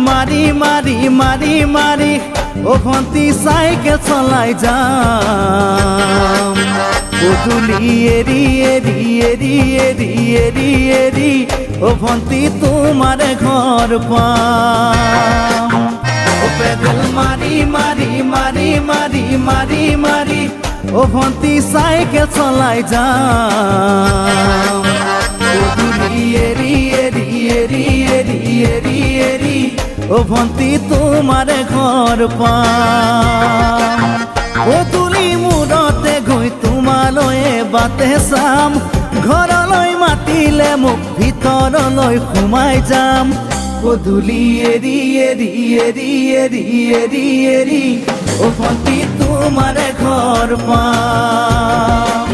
মারি মারি মারি মারি ও ভন্তি সাইকেল চলাই যাম পদুলি এরি এরি এরি এরি এরি এরি ও ভন্তি তোমার ঘর পাম ও পেডেল মারি মারি মারি মারি মারি মারি ও ভন্তি সাইকেল চলাই যাম পদুলি এরি এরি এরি এরি এরি এরি ও ভন্তি তোমার ঘর পাম পদুলি মূৰতে গৈ তোমালৈ বাটে চাম ঘৰলৈ মাতিলে মোক ভিতৰলৈ সোমাই যাম পদুলি এৰি এৰি এৰি এৰি এৰি এৰি ও ভন্তি তোমাৰ ঘৰ পাম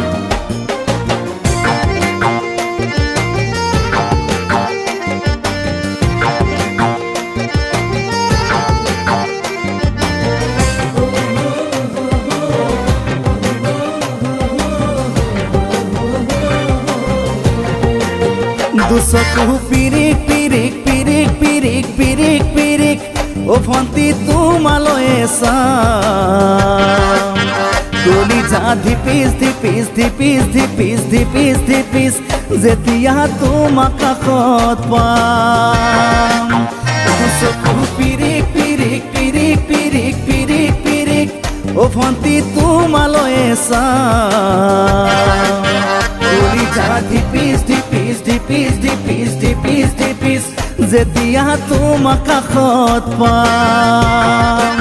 দুচকু পিৰিক পিৰিক পিৰিক পিৰিক পিৰিক পিৰিক ও ভন্তি তোমালৈ চাম কলিজা ধিপিস ধিপিস ধিপিস ধিপিস ধিপিস ধিপিস যেতিয়া তোমাক কাষত পাম দুচকু পিৰিক পিৰিক পিৰিক পিৰিক পিৰিক পিৰিক ও ভন্তি তোমালৈ চাম কলিজা ধিপিস ধিপিস ধিপিস ধিপিস ধিপিস ধিপিস যেতিয়া তোমাক কাষত পাম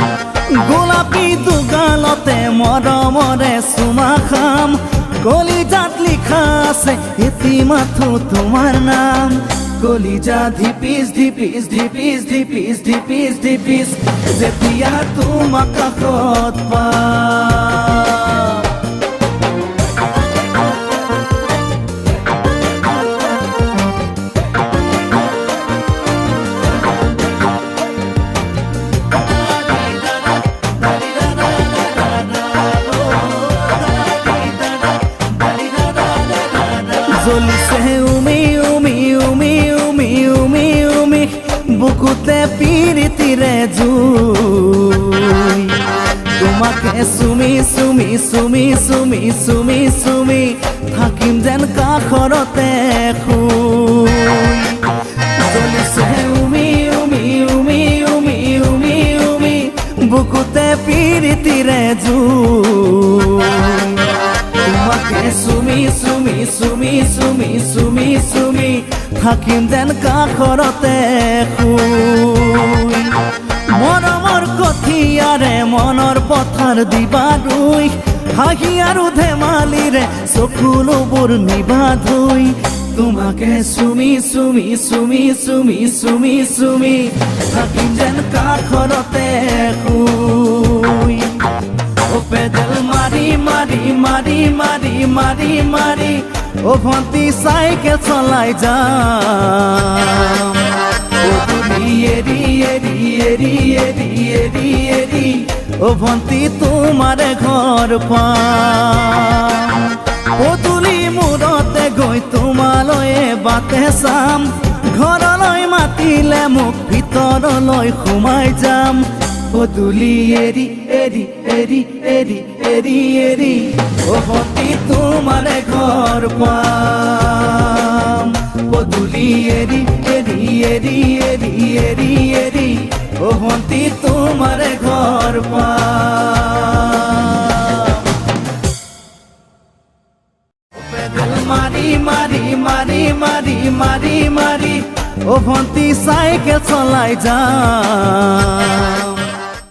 গোলাপী দুগালতে মৰমৰে চুমা খাম কলিজাত লিখা আছে এটি মাথো তোমাৰ নাম কলিজা ধিপিস ধিপিস ধিপিস ধিপিস ধিপিস ধিপিস যেতিয়া তোমাক কাষত পাম জ্বলিছে উমি উমি উমি উমি উমি উমি বুকুতে পিৰিতিৰে জুই তোমাকে চুমি চুমি চুমি চুমি চুমি চুমি থাকিম যেন কাষৰতে শুই জ্বলিছে উমি উমি উমি উমি উমি উমি বুকুতে পিৰিতিৰে জুই তোমাকে চুমি চুমি চুমি চুমি চুমি চুমি থাকিম যেন কাষৰতে শুই মৰমৰ কঠিয়াৰে মনৰ পথাৰ দিবা ৰুই হাঁহি আৰু ধেমালিৰে চকুলোবোৰ নিবা ধুই তোমাকে চুমি চুমি চুমি চুমি চুমি চুমি থাকিম যেন কাষৰতে শুই ও পেডেল মারি মারি মারি মারি মারি মারি ও ভন্তি সাইকেল চলাই যাম পদুলি এরি এরি এরি এরি এরি এরি ও ভন্তি তোমাৰ ঘৰ পাম পদুলি মূৰতে গৈ তোমালৈ বাটে চাম ঘৰলৈ মাতিলে মোক ভিতৰলৈ সোমাই যাম পদুলি এৰি এৰি এৰি এৰি এৰি এৰি ও ভন্তি তোমাৰ ঘৰ পাম পদুলি এৰি এৰি এৰি এৰি এৰি এৰি ও ভন্তি তোমাৰ ঘৰ পাম পেডেল মাৰি মাৰি মাৰি মাৰি মাৰি মাৰি ও ভন্তি সাইকেল চলাই যাম